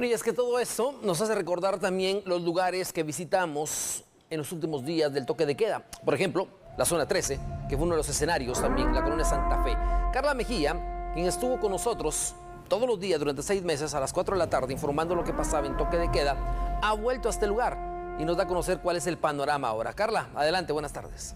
Bueno, y es que todo eso nos hace recordar también los lugares que visitamos en los últimos días del toque de queda. Por ejemplo, la zona 13, que fue uno de los escenarios también, la colonia Santa Fe. Carla Mejía, quien estuvo con nosotros todos los días durante 6 meses a las 4 de la tarde informando lo que pasaba en toque de queda, ha vuelto a este lugar y nos da a conocer cuál es el panorama ahora. Carla, adelante, buenas tardes.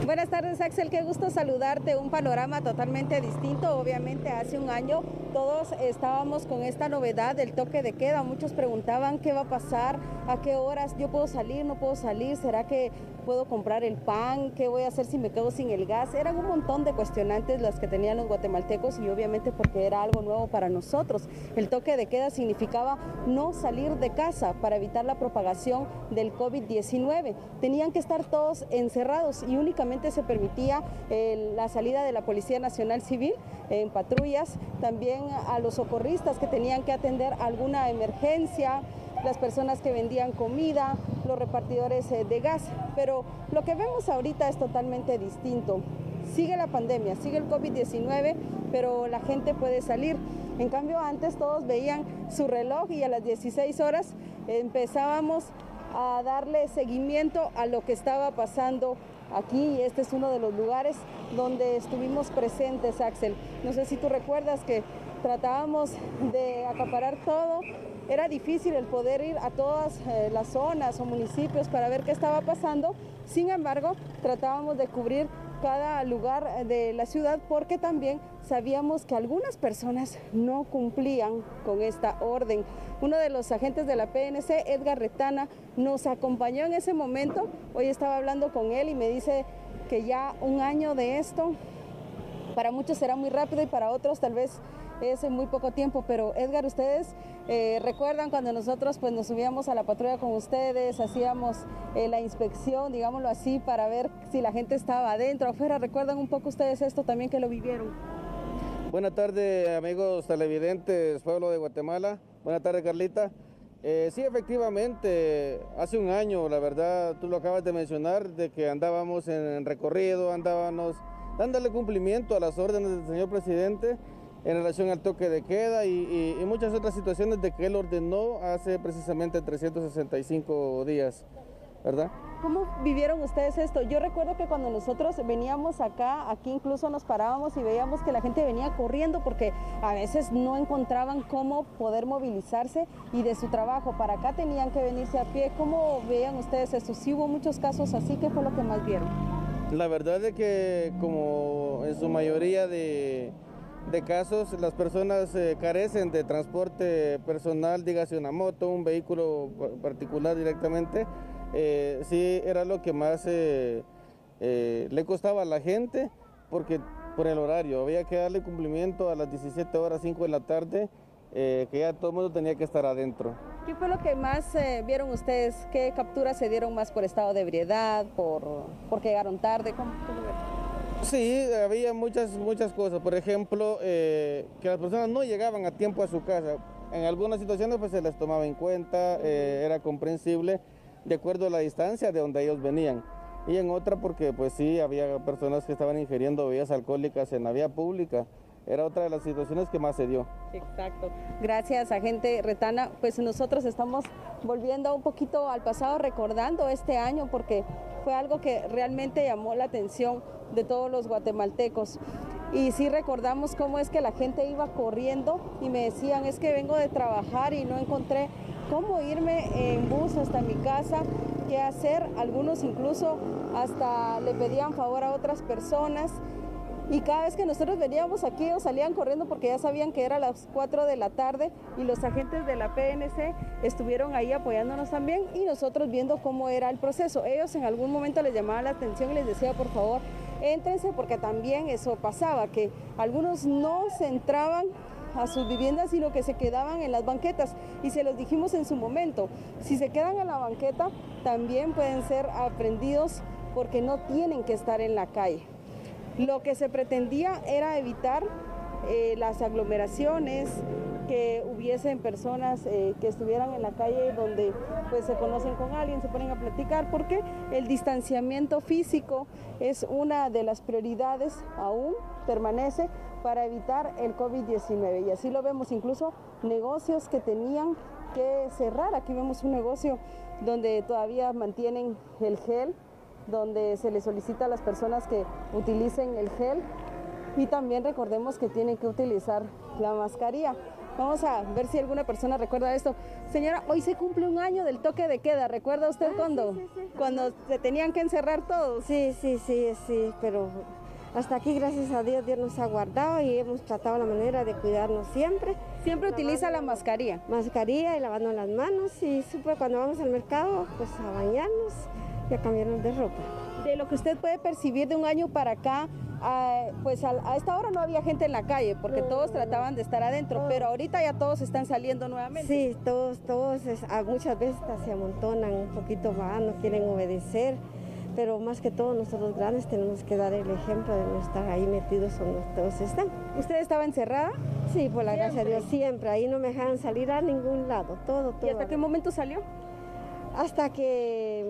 Buenas tardes, Axel, qué gusto saludarte. Un panorama totalmente distinto. Obviamente hace un año todos estábamos con esta novedad del toque de queda. Muchos preguntaban qué va a pasar, a qué horas yo puedo salir, no puedo salir, será que puedo comprar el pan, qué voy a hacer si me quedo sin el gas. Eran un montón de cuestionantes las que tenían los guatemaltecos y obviamente porque era algo nuevo para nosotros. El toque de queda significaba no salir de casa para evitar la propagación del COVID-19. Tenían que estar todos encerrados y únicamente se permitía la salida de la Policía Nacional Civil en patrullas, también a los socorristas que tenían que atender alguna emergencia, las personas que vendían comida, los repartidores de gas. Pero lo que vemos ahorita es totalmente distinto. Sigue la pandemia, sigue el COVID-19, pero la gente puede salir. En cambio, antes todos veían su reloj y a las 16 horas empezábamos a darle seguimiento a lo que estaba pasando aquí. Este es uno de los lugares donde estuvimos presentes, Axel. No sé si tú recuerdas que tratábamos de acaparar todo. Era difícil el poder ir a todas las zonas o municipios para ver qué estaba pasando. Sin embargo, tratábamos de cubrir cada lugar de la ciudad porque también sabíamos que algunas personas no cumplían con esta orden. Uno de los agentes de la PNC, Edgar Retana, nos acompañó en ese momento. Hoy estaba hablando con él y me dice que ya un año de esto, para muchos será muy rápido y para otros tal vez es en muy poco tiempo, pero Edgar, ustedes recuerdan cuando nosotros pues nos subíamos a la patrulla con ustedes, hacíamos la inspección, digámoslo así, para ver si la gente estaba adentro o afuera. ¿Recuerdan un poco ustedes esto también que lo vivieron? Buenas tardes, amigos televidentes, pueblo de Guatemala. Buenas tardes, Carlita. Sí, efectivamente, hace un año, la verdad, tú lo acabas de mencionar, de que andábamos en recorrido, andábamos dándole cumplimiento a las órdenes del señor presidente en relación al toque de queda y muchas otras situaciones de que él ordenó hace precisamente 365 días, ¿verdad? ¿Cómo vivieron ustedes esto? Yo recuerdo que cuando nosotros veníamos acá, aquí incluso nos parábamos y veíamos que la gente venía corriendo porque a veces no encontraban cómo poder movilizarse y de su trabajo para acá tenían que venirse a pie. ¿Cómo veían ustedes esto? ¿Sí hubo muchos casos así? ¿Qué fue lo que más vieron? La verdad es que como en su mayoría de casos las personas carecen de transporte personal, dígase una moto, un vehículo particular directamente, sí era lo que más le costaba a la gente, porque por el horario había que darle cumplimiento a las 17 horas, 5 de la tarde, que ya todo el mundo tenía que estar adentro. ¿Qué fue lo que más vieron ustedes? ¿Qué capturas se dieron más por estado de ebriedad, porque llegaron tarde? ¿Cómo vieron? Sí, había muchas cosas. Por ejemplo, que las personas no llegaban a tiempo a su casa. En algunas situaciones pues se les tomaba en cuenta, era comprensible de acuerdo a la distancia de donde ellos venían. Y en otra porque pues sí, había personas que estaban ingiriendo bebidas alcohólicas en la vía pública. Era otra de las situaciones que más se dio. Exacto. Gracias, agente Retana. Pues nosotros estamos volviendo un poquito al pasado, recordando este año, porque fue algo que realmente llamó la atención de todos los guatemaltecos. Y sí recordamos cómo es que la gente iba corriendo y me decían, es que vengo de trabajar y no encontré cómo irme en bus hasta mi casa, qué hacer. Algunos incluso hasta le pedían favor a otras personas. Y cada vez que nosotros veníamos aquí, ellos salían corriendo porque ya sabían que era las 4 de la tarde y los agentes de la PNC estuvieron ahí apoyándonos también y nosotros viendo cómo era el proceso. Ellos en algún momento les llamaba la atención y les decía, por favor, éntrense, porque también eso pasaba, que algunos no se entraban a sus viviendas, sino que se quedaban en las banquetas. Y se los dijimos en su momento, si se quedan en la banqueta, también pueden ser aprendidos porque no tienen que estar en la calle. Lo que se pretendía era evitar las aglomeraciones, que hubiesen personas que estuvieran en la calle donde pues se conocen con alguien, se ponen a platicar, porque el distanciamiento físico es una de las prioridades, aún permanece, para evitar el COVID-19. Y así lo vemos, incluso negocios que tenían que cerrar. Aquí vemos un negocio donde todavía mantienen el gel, donde se les solicita a las personas que utilicen el gel, y también recordemos que tienen que utilizar la mascarilla. Vamos a ver si alguna persona recuerda esto. Señora, hoy se cumple un año del toque de queda. ¿Recuerda usted cuando se tenían que encerrar todos? Sí, pero hasta aquí, gracias a Dios, Dios nos ha guardado y hemos tratado la manera de cuidarnos siempre. Siempre utiliza la mascarilla. Mascarilla y lavando las manos, y siempre cuando vamos al mercado, pues a bañarnos y a cambiarnos de ropa. De lo que usted puede percibir de un año para acá, pues a esta hora no había gente en la calle porque todos trataban de estar adentro, pero ahorita ya todos están saliendo nuevamente. Sí, todos muchas veces hasta se amontonan un poquito más, no quieren obedecer, pero más que todo nosotros grandes tenemos que dar el ejemplo de no estar ahí metidos donde todos están. ¿Usted estaba encerrada? Sí, por la gracia de Dios, siempre. Ahí no me dejaban salir a ningún lado, todo. ¿Y hasta qué momento salió? Hasta que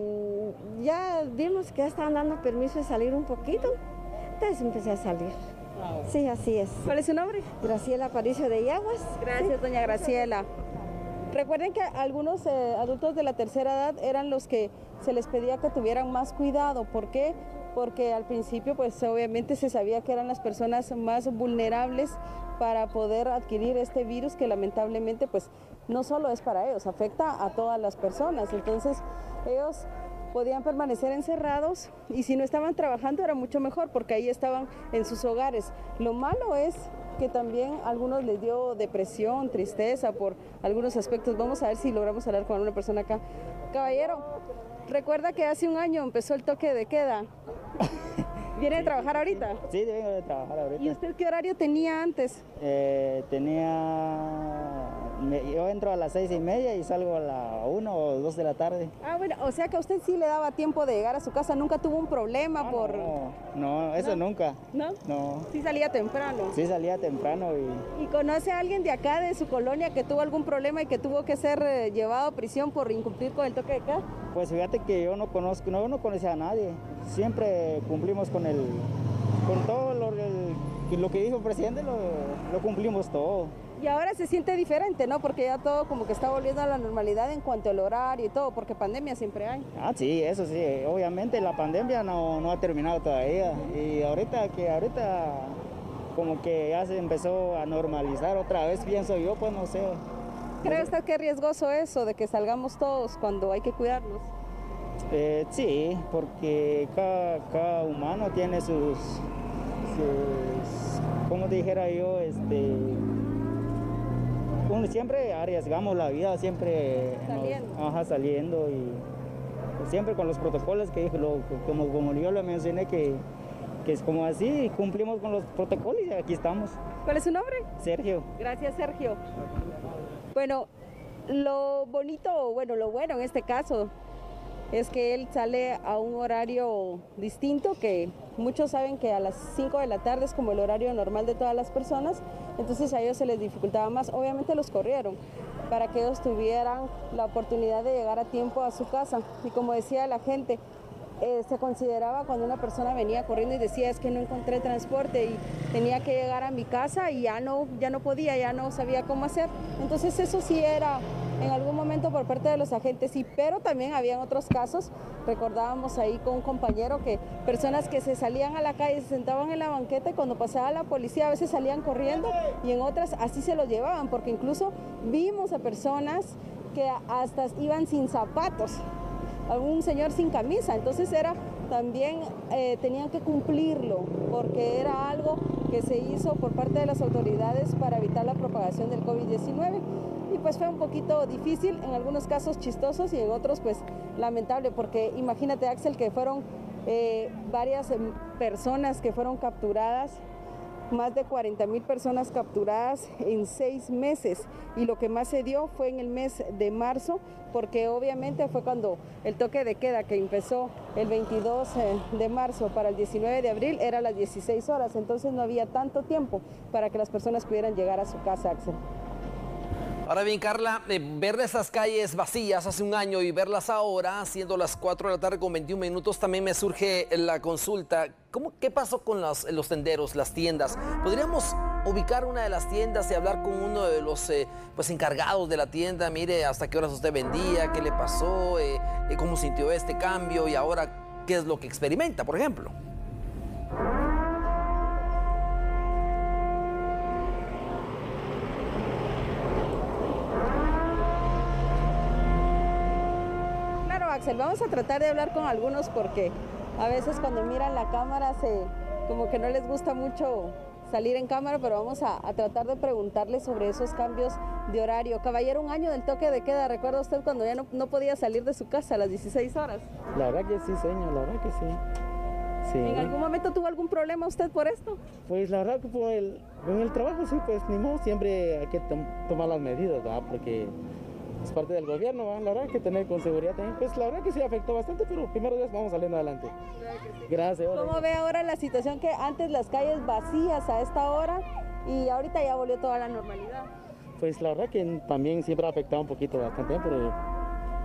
ya vimos que ya estaban dando permiso de salir un poquito, entonces empecé a salir. Sí, así es. ¿Cuál es su nombre? Graciela Aparicio de Yaguas. Gracias, doña Graciela. Recuerden que algunos adultos de la tercera edad eran los que se les pedía que tuvieran más cuidado. ¿Por qué? Porque al principio pues obviamente se sabía que eran las personas más vulnerables para poder adquirir este virus, que lamentablemente pues no solo es para ellos, afecta a todas las personas. Entonces ellos podían permanecer encerrados, y si no estaban trabajando era mucho mejor porque ahí estaban en sus hogares. Lo malo es que también a algunos les dio depresión, tristeza por algunos aspectos. Vamos a ver si logramos hablar con alguna persona acá. Caballero, recuerda que hace un año empezó el toque de queda. ¿Viene de trabajar ahorita? Sí, vengo de trabajar ahorita. ¿Y usted qué horario tenía antes? Yo entro a las 6:30 y salgo a la 1 o 2 de la tarde. Ah, bueno, o sea que a usted sí le daba tiempo de llegar a su casa, ¿nunca tuvo un problema por...? No, eso nunca. ¿No? No. Sí salía temprano. Sí salía temprano ¿Y conoce a alguien de acá, de su colonia, que tuvo algún problema y que tuvo que ser llevado a prisión por incumplir con el toque de queda? Pues fíjate que yo no conocía a nadie. Siempre cumplimos con todo lo que dijo el presidente, lo cumplimos todo. Y ahora se siente diferente, ¿no? Porque ya todo como que está volviendo a la normalidad en cuanto al horario y todo, porque pandemia siempre hay. Ah, sí, eso sí. Obviamente la pandemia no ha terminado todavía. Y ahorita como que ya se empezó a normalizar otra vez, pienso yo, pues no sé. ¿Cree usted que es riesgoso eso, de que salgamos todos cuando hay que cuidarnos? Sí, porque cada humano tiene sus como dijera yo, siempre arriesgamos la vida, siempre saliendo y siempre con los protocolos que como yo le mencioné, que es como así, cumplimos con los protocolos y aquí estamos. ¿Cuál es su nombre? Sergio. Gracias, Sergio. Bueno, lo bueno en este caso es que él sale a un horario distinto, que muchos saben que a las 5 de la tarde es como el horario normal de todas las personas, entonces a ellos se les dificultaba más. Obviamente los corrieron para que ellos tuvieran la oportunidad de llegar a tiempo a su casa, y como decía la gente, se consideraba cuando una persona venía corriendo y decía es que no encontré transporte y tenía que llegar a mi casa y ya no podía, ya no sabía cómo hacer. Entonces eso sí era en algún momento por parte de los agentes, sí, pero también habían otros casos. Recordábamos ahí con un compañero que personas que se salían a la calle, se sentaban en la banqueta y cuando pasaba la policía a veces salían corriendo, y en otras así se los llevaban, porque incluso vimos a personas que hasta iban sin zapatos, algún señor sin camisa. Entonces era también tenían que cumplirlo porque era algo que se hizo por parte de las autoridades para evitar la propagación del COVID-19. Y pues fue un poquito difícil, en algunos casos chistosos y en otros pues lamentable, porque imagínate, Axel, que fueron varias personas que fueron capturadas, más de 40,000 personas capturadas en 6 meses, y lo que más se dio fue en el mes de marzo, porque obviamente fue cuando el toque de queda, que empezó el 22 de marzo para el 19 de abril, era a las 16 horas, entonces no había tanto tiempo para que las personas pudieran llegar a su casa, Axel. Ahora bien, Carla, ver esas calles vacías hace un año y verlas ahora, siendo las 4 de la tarde con 21 minutos, también me surge la consulta. ¿Qué pasó con los tenderos, las tiendas? ¿Podríamos ubicar una de las tiendas y hablar con uno de los pues encargados de la tienda? Mire, hasta qué horas usted vendía, qué le pasó, cómo sintió este cambio y ahora qué es lo que experimenta, por ejemplo. Axel, vamos a tratar de hablar con algunos porque a veces cuando miran la cámara como que no les gusta mucho salir en cámara, pero vamos a tratar de preguntarles sobre esos cambios de horario. Caballero, un año del toque de queda, ¿recuerda usted cuando ya no podía salir de su casa a las 16 horas? La verdad que sí, señor, la verdad que sí. Sí. ¿En algún momento tuvo algún problema usted por esto? Pues la verdad que en el trabajo sí, pues ni modo, siempre hay que tomar las medidas, ¿verdad? Porque es parte del gobierno, ¿verdad? La verdad que tener con seguridad también, pues la verdad que sí afectó bastante, pero primero Dios vamos saliendo adelante. Gracias. ¿Cómo ve ahora la situación que antes las calles vacías a esta hora y ahorita ya volvió toda la normalidad? Pues la verdad que también siempre ha afectado un poquito bastante, pero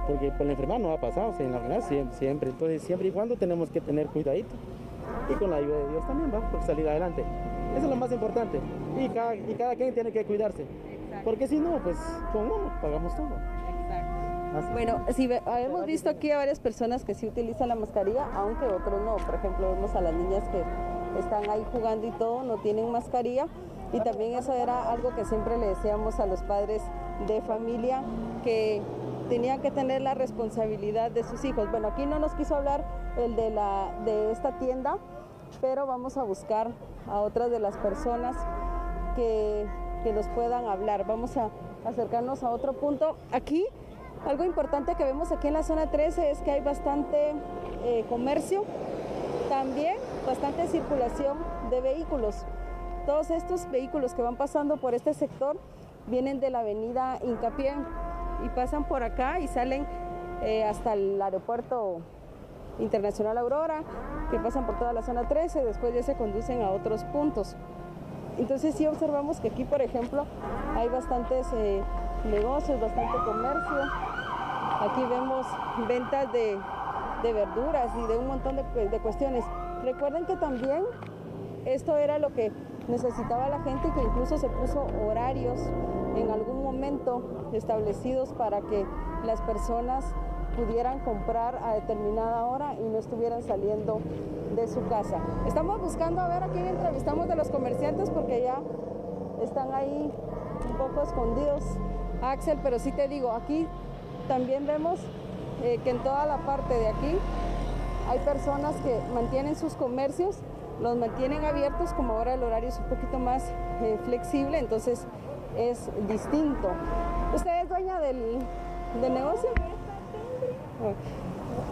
porque por la enfermedad no ha pasado, o sea, en la enfermedad siempre, entonces siempre y cuando tenemos que tener cuidadito y con la ayuda de Dios también va por salir adelante. Eso es lo más importante y cada quien tiene que cuidarse. Porque si no, pues con uno pagamos todo. Exacto. Bueno, sí, hemos visto aquí a varias personas que sí utilizan la mascarilla, aunque otros no. Por ejemplo, vemos a las niñas que están ahí jugando y todo, no tienen mascarilla. Y también eso era algo que siempre le decíamos a los padres de familia, que tenían que tener la responsabilidad de sus hijos. Bueno, aquí no nos quiso hablar el de esta tienda, pero vamos a buscar a otras de las personas que nos puedan hablar. Vamos a acercarnos a otro punto. Aquí, algo importante que vemos aquí en la zona 13 es que hay bastante comercio, también bastante circulación de vehículos. Todos estos vehículos que van pasando por este sector vienen de la avenida Hincapié y pasan por acá y salen hasta el aeropuerto internacional Aurora, que pasan por toda la zona 13, después ya se conducen a otros puntos. Entonces sí observamos que aquí, por ejemplo, hay bastantes negocios, bastante comercio. Aquí vemos ventas de verduras y de un montón de cuestiones. Recuerden que también esto era lo que necesitaba la gente, que incluso se puso horarios en algún momento establecidos para que las personas pudieran comprar a determinada hora y no estuvieran saliendo de su casa. Estamos buscando a ver a quién entrevistamos de los comerciantes porque ya están ahí un poco escondidos, Axel, pero sí te digo, aquí también vemos que en toda la parte de aquí hay personas que mantienen sus comercios, los mantienen abiertos, como ahora el horario es un poquito más flexible, entonces es distinto. ¿Usted es dueña del negocio?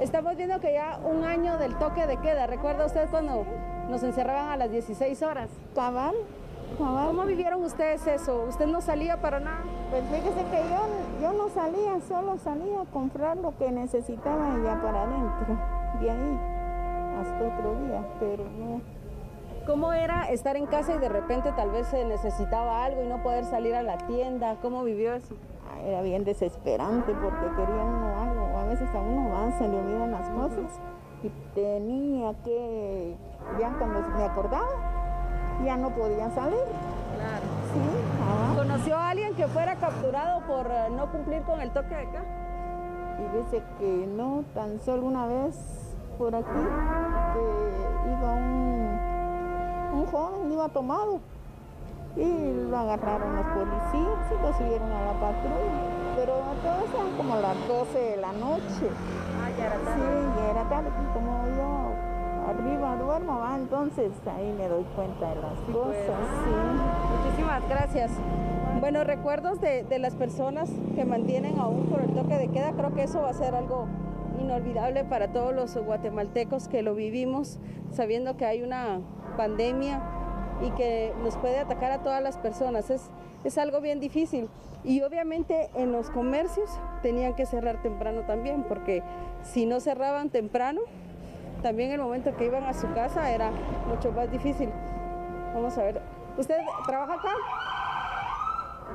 Estamos viendo que ya un año del toque de queda. ¿Recuerda usted cuando nos encerraban a las 16 horas? Cabal. ¿Cómo vivieron ustedes eso? ¿Usted no salía para nada? Pues fíjese que yo no salía, solo salía a comprar lo que necesitaba y ya para adentro, de ahí hasta otro día, pero no. ¿Cómo era estar en casa y de repente tal vez se necesitaba algo y no poder salir a la tienda? ¿Cómo vivió eso? Era bien desesperante porque quería uno algo, a veces a uno se le olvidan las cosas y tenía que, ya cuando me acordaba, ya no podía salir. Claro. Sí. ¿Conoció a alguien que fuera capturado por no cumplir con el toque de queda? Y dice que no, tan solo una vez por aquí, que iba un joven, iba tomado. Y lo agarraron los policías y lo subieron a la patrulla. Pero todos eran como las 12 de la noche. Ah, ya era tarde. Sí, ya era tarde. Y como yo arriba duermo, entonces ahí me doy cuenta de las cosas. Sí. Muchísimas gracias. Bueno, recuerdos de las personas que mantienen aún por el toque de queda. Creo que eso va a ser algo inolvidable para todos los guatemaltecos que lo vivimos, sabiendo que hay una pandemia y que nos puede atacar a todas las personas. Es algo bien difícil. Y obviamente en los comercios tenían que cerrar temprano también, porque si no cerraban temprano, también el momento que iban a su casa era mucho más difícil. Vamos a ver. ¿Usted trabaja acá?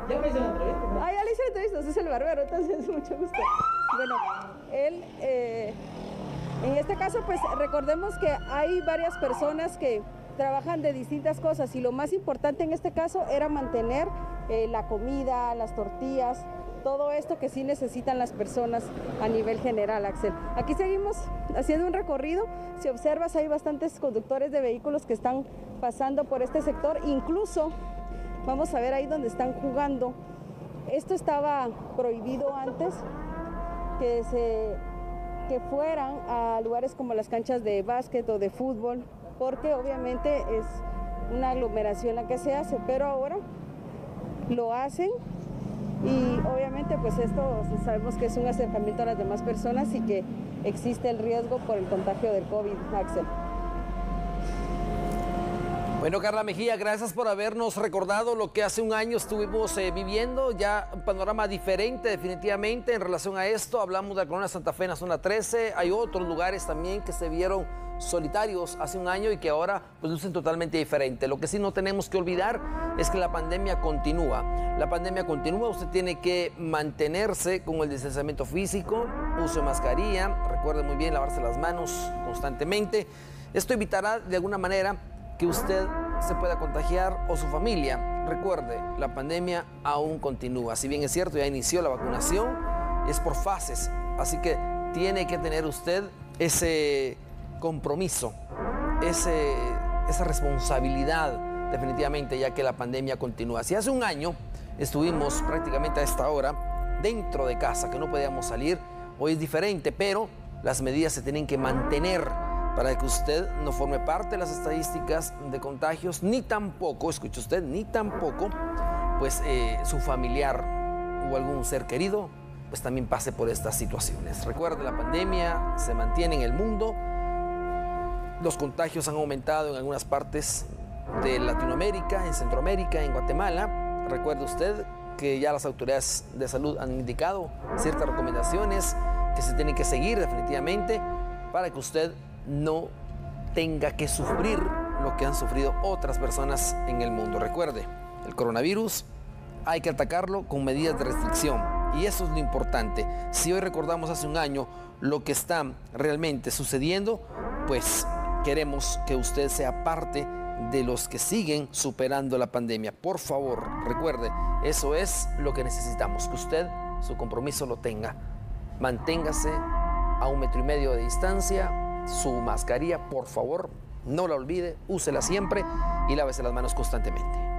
Ya me hizo la entrevista. Ah, ya le hice la entrevista, usted es el barbero, entonces mucho gusto. Bueno, él, en este caso, pues recordemos que hay varias personas que trabajan de distintas cosas y lo más importante en este caso era mantener la comida, las tortillas, todo esto que sí necesitan las personas a nivel general, Axel. Aquí seguimos haciendo un recorrido. Si observas, hay bastantes conductores de vehículos que están pasando por este sector. Incluso, vamos a ver ahí donde están jugando. Esto estaba prohibido antes, que fueran a lugares como las canchas de básquet o de fútbol, porque obviamente es una aglomeración la que se hace, pero ahora lo hacen. Y obviamente pues esto sabemos que es un acercamiento a las demás personas y que existe el riesgo por el contagio del COVID, Axel. Bueno, Carla Mejía, gracias por habernos recordado lo que hace un año estuvimos viviendo, ya un panorama diferente definitivamente en relación a esto. Hablamos de la Colonia Santa Fe en la zona 13, hay otros lugares también que se vieron solitarios hace un año y que ahora pues lucen totalmente diferente. Lo que sí no tenemos que olvidar es que la pandemia continúa. La pandemia continúa, usted tiene que mantenerse con el distanciamiento físico, use mascarilla, recuerde muy bien lavarse las manos constantemente. Esto evitará de alguna manera que usted se pueda contagiar o su familia. Recuerde, la pandemia aún continúa. Si bien es cierto, ya inició la vacunación, es por fases. Así que tiene que tener usted ese compromiso, esa responsabilidad definitivamente, ya que la pandemia continúa. Si hace un año estuvimos prácticamente a esta hora dentro de casa, que no podíamos salir, hoy es diferente, pero las medidas se tienen que mantener para que usted no forme parte de las estadísticas de contagios, ni tampoco, escuche usted, ni tampoco, pues su familiar o algún ser querido, pues también pase por estas situaciones. Recuerde, la pandemia se mantiene en el mundo, los contagios han aumentado en algunas partes de Latinoamérica, en Centroamérica, en Guatemala. Recuerde usted que ya las autoridades de salud han indicado ciertas recomendaciones que se tienen que seguir definitivamente para que usted no tenga que sufrir lo que han sufrido otras personas en el mundo. Recuerde, el coronavirus hay que atacarlo con medidas de restricción y eso es lo importante. Si hoy recordamos hace un año lo que está realmente sucediendo, pues queremos que usted sea parte de los que siguen superando la pandemia. Por favor, recuerde, eso es lo que necesitamos, que usted su compromiso lo tenga. Manténgase a 1,5 metros de distancia. Su mascarilla, por favor, no la olvide, úsela siempre y lávese las manos constantemente.